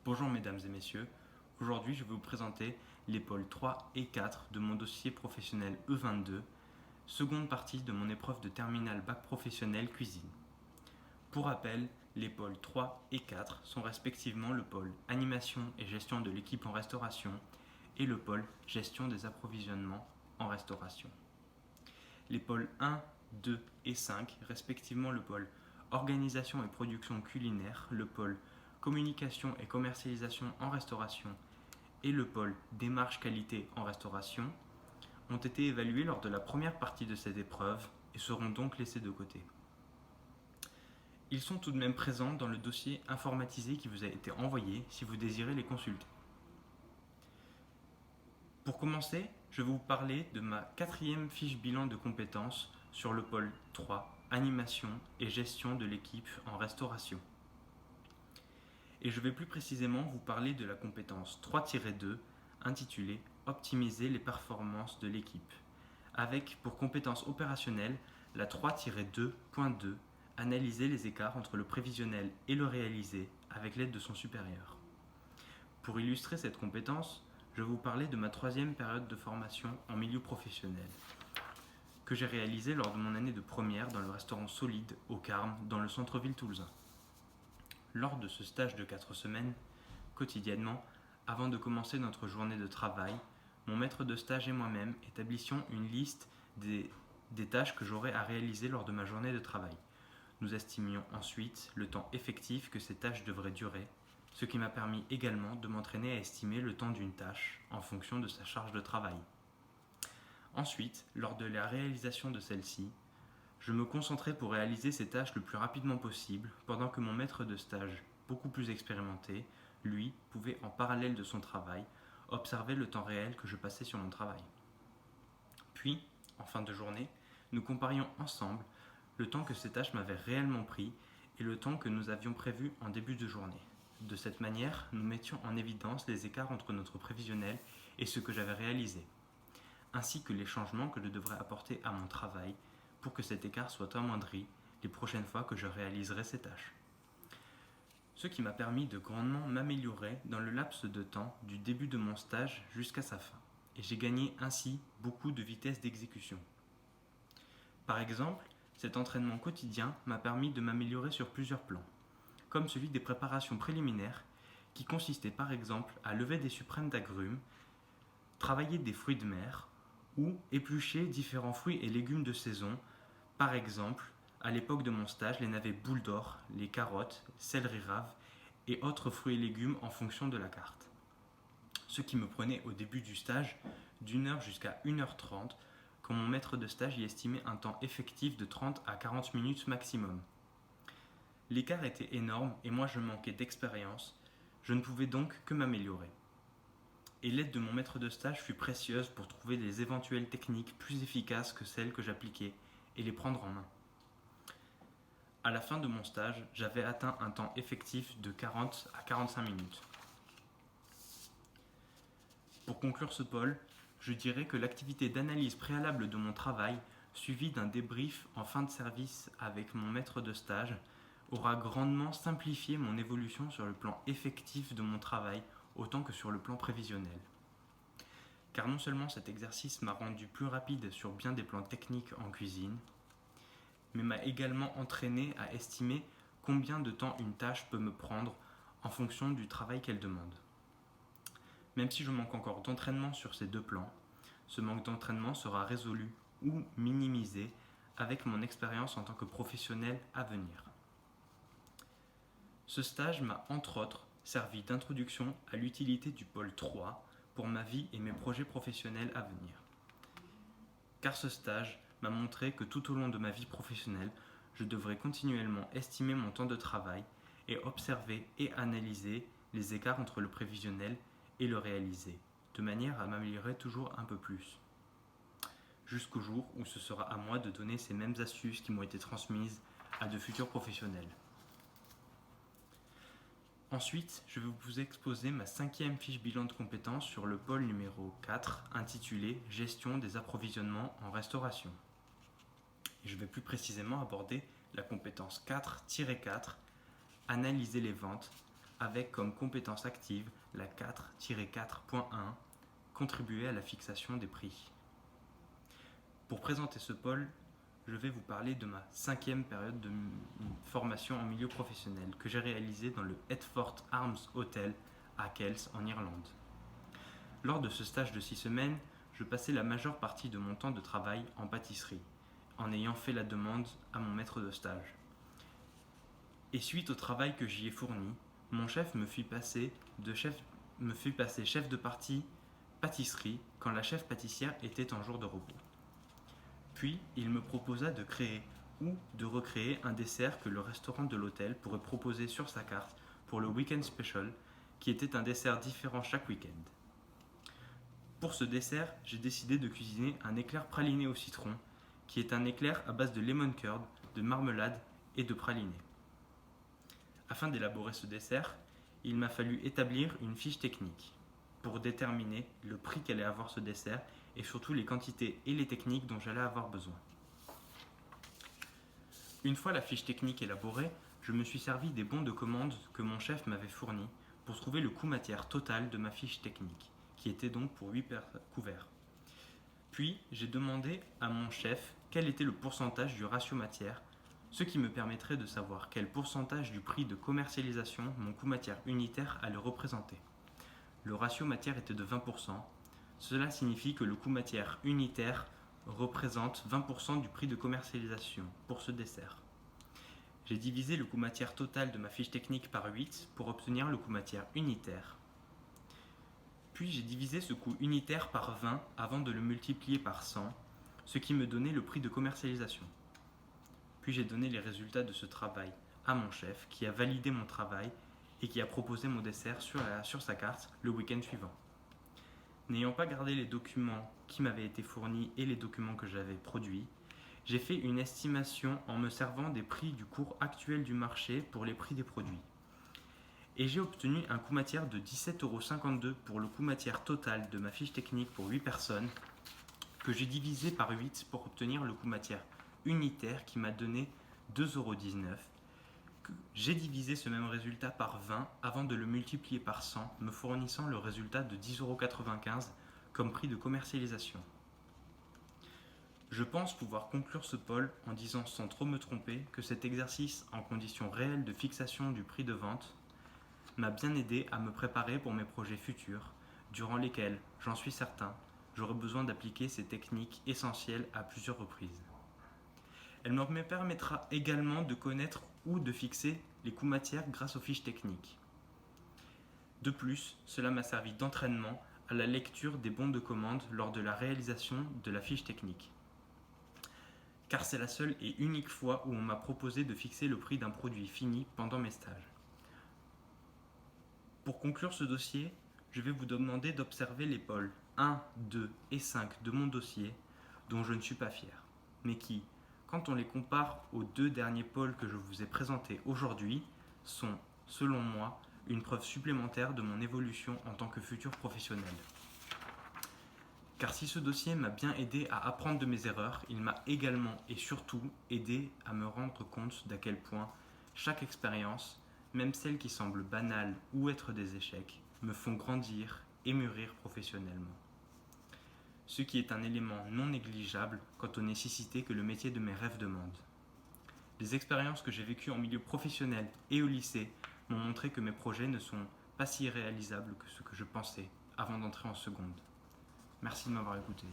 Bonjour mesdames et messieurs, aujourd'hui je vais vous présenter les pôles 3 et 4 de mon dossier professionnel E22, seconde partie de mon épreuve de terminale bac professionnel cuisine. Pour rappel, les pôles 3 et 4 sont respectivement le pôle animation et gestion de l'équipe en restauration et le pôle gestion des approvisionnements en restauration. Les pôles 1, 2 et 5, respectivement le pôle organisation et production culinaire, le pôle communication et commercialisation en restauration et le pôle démarche qualité en restauration, ont été évalués lors de la première partie de cette épreuve et seront donc laissés de côté. Ils sont tout de même présents dans le dossier informatisé qui vous a été envoyé si vous désirez les consulter. Pour commencer, je vais vous parler de ma 4e fiche bilan de compétences sur le pôle 3, animation et gestion de l'équipe en restauration. Et je vais plus précisément vous parler de la compétence 3-2 intitulée Optimiser les performances de l'équipe, avec pour compétence opérationnelle la 3-2.2 Analyser les écarts entre le prévisionnel et le réalisé avec l'aide de son supérieur. Pour illustrer cette compétence, je vais vous parler de ma 3e période de formation en milieu professionnel, que j'ai réalisée lors de mon année de première dans le restaurant Solide au Carme, dans le centre-ville toulousain. Lors de ce stage de 4 semaines, quotidiennement, avant de commencer notre journée de travail, mon maître de stage et moi-même établissions une liste des tâches que j'aurais à réaliser lors de ma journée de travail. Nous estimions ensuite le temps effectif que ces tâches devraient durer, ce qui m'a permis également de m'entraîner à estimer le temps d'une tâche en fonction de sa charge de travail. Ensuite, lors de la réalisation de celle-ci, je me concentrais pour réaliser ces tâches le plus rapidement possible, pendant que mon maître de stage, beaucoup plus expérimenté, lui, pouvait en parallèle de son travail, observer le temps réel que je passais sur mon travail. Puis, en fin de journée, nous comparions ensemble le temps que ces tâches m'avaient réellement pris et le temps que nous avions prévu en début de journée. De cette manière, nous mettions en évidence les écarts entre notre prévisionnel et ce que j'avais réalisé, ainsi que les changements que je devrais apporter à mon travail pour que cet écart soit amoindri les prochaines fois que je réaliserai ces tâches. Ce qui m'a permis de grandement m'améliorer dans le laps de temps du début de mon stage jusqu'à sa fin, et j'ai gagné ainsi beaucoup de vitesse d'exécution. Par exemple, cet entraînement quotidien m'a permis de m'améliorer sur plusieurs plans, comme celui des préparations préliminaires, qui consistait par exemple à lever des suprêmes d'agrumes, travailler des fruits de mer, ou éplucher différents fruits et légumes de saison, par exemple, à l'époque de mon stage, les navets boules d'or, les carottes, céleri rave et autres fruits et légumes en fonction de la carte. Ce qui me prenait au début du stage d'1 heure jusqu'à 1h30, quand mon maître de stage y estimait un temps effectif de 30 à 40 minutes maximum. L'écart était énorme et moi je manquais d'expérience, je ne pouvais donc que m'améliorer. Et l'aide de mon maître de stage fut précieuse pour trouver des éventuelles techniques plus efficaces que celles que j'appliquais et les prendre en main. À la fin de mon stage, j'avais atteint un temps effectif de 40 à 45 minutes. Pour conclure ce pôle, je dirais que l'activité d'analyse préalable de mon travail, suivie d'un débrief en fin de service avec mon maître de stage, aura grandement simplifié mon évolution sur le plan effectif de mon travail autant que sur le plan prévisionnel. Car non seulement cet exercice m'a rendu plus rapide sur bien des plans techniques en cuisine, mais m'a également entraîné à estimer combien de temps une tâche peut me prendre en fonction du travail qu'elle demande. Même si je manque encore d'entraînement sur ces deux plans, ce manque d'entraînement sera résolu ou minimisé avec mon expérience en tant que professionnel à venir. Ce stage m'a entre autres servi d'introduction à l'utilité du pôle 3 pour ma vie et mes projets professionnels à venir. Car ce stage m'a montré que tout au long de ma vie professionnelle, je devrais continuellement estimer mon temps de travail et observer et analyser les écarts entre le prévisionnel et le réalisé, de manière à m'améliorer toujours un peu plus. Jusqu'au jour où ce sera à moi de donner ces mêmes astuces qui m'ont été transmises à de futurs professionnels. Ensuite, je vais vous exposer ma 5e fiche bilan de compétences sur le pôle numéro 4, intitulé « Gestion des approvisionnements en restauration ». Et je vais plus précisément aborder la compétence 4-4, « Analyser les ventes », avec comme compétence active la 4-4.1, contribuer à la fixation des prix. Pour présenter ce pôle, je vais vous parler de ma 5e période de formation en milieu professionnel que j'ai réalisée dans le Headfort Arms Hotel à Kells en Irlande. Lors de ce stage de 6 semaines, je passais la majeure partie de mon temps de travail en pâtisserie, en ayant fait la demande à mon maître de stage. Et suite au travail que j'y ai fourni, mon chef me fit passer chef de partie pâtisserie quand la chef pâtissière était en jour de repos. Puis, il me proposa de créer ou de recréer un dessert que le restaurant de l'hôtel pourrait proposer sur sa carte pour le Weekend Special, qui était un dessert différent chaque week-end. Pour ce dessert, j'ai décidé de cuisiner un éclair praliné au citron, qui est un éclair à base de lemon curd, de marmelade et de praliné. Afin d'élaborer ce dessert, il m'a fallu établir une fiche technique pour déterminer le prix qu'allait avoir ce dessert et surtout les quantités et les techniques dont j'allais avoir besoin. Une fois la fiche technique élaborée, je me suis servi des bons de commande que mon chef m'avait fournis pour trouver le coût matière total de ma fiche technique, qui était donc pour 8 couverts. Puis, j'ai demandé à mon chef quel était le pourcentage du ratio matière, ce qui me permettrait de savoir quel pourcentage du prix de commercialisation mon coût matière unitaire allait représenter. Le ratio matière était de 20%. Cela signifie que le coût matière unitaire représente 20% du prix de commercialisation pour ce dessert. J'ai divisé le coût matière total de ma fiche technique par 8 pour obtenir le coût matière unitaire. Puis j'ai divisé ce coût unitaire par 20 avant de le multiplier par 100, ce qui me donnait le prix de commercialisation. Puis j'ai donné les résultats de ce travail à mon chef qui a validé mon travail et qui a proposé mon dessert sur sa carte le week-end suivant. N'ayant pas gardé les documents qui m'avaient été fournis et les documents que j'avais produits, j'ai fait une estimation en me servant des prix du cours actuel du marché pour les prix des produits. Et j'ai obtenu un coût matière de 17,52 € pour le coût matière total de ma fiche technique pour 8 personnes, que j'ai divisé par 8 pour obtenir le coût matière unitaire qui m'a donné 2,19 €. J'ai divisé ce même résultat par 20 avant de le multiplier par 100, me fournissant le résultat de 10,95 € comme prix de commercialisation. Je pense pouvoir conclure ce pôle en disant sans trop me tromper que cet exercice en conditions réelles de fixation du prix de vente m'a bien aidé à me préparer pour mes projets futurs, durant lesquels, j'en suis certain, j'aurai besoin d'appliquer ces techniques essentielles à plusieurs reprises. Elle me permettra également de connaître ou de fixer les coûts matières grâce aux fiches techniques. De plus, cela m'a servi d'entraînement à la lecture des bons de commande lors de la réalisation de la fiche technique. Car c'est la seule et unique fois où on m'a proposé de fixer le prix d'un produit fini pendant mes stages. Pour conclure ce dossier, je vais vous demander d'observer les pôles 1, 2 et 5 de mon dossier, dont je ne suis pas fier, mais qui, quand on les compare aux 2 derniers pôles que je vous ai présentés aujourd'hui, sont, selon moi, une preuve supplémentaire de mon évolution en tant que futur professionnel. Car si ce dossier m'a bien aidé à apprendre de mes erreurs, il m'a également et surtout aidé à me rendre compte d'à quel point chaque expérience, même celles qui semblent banales ou être des échecs, me font grandir et mûrir professionnellement. Ce qui est un élément non négligeable quant aux nécessités que le métier de mes rêves demande. Les expériences que j'ai vécues en milieu professionnel et au lycée m'ont montré que mes projets ne sont pas si réalisables que ce que je pensais avant d'entrer en seconde. Merci de m'avoir écouté.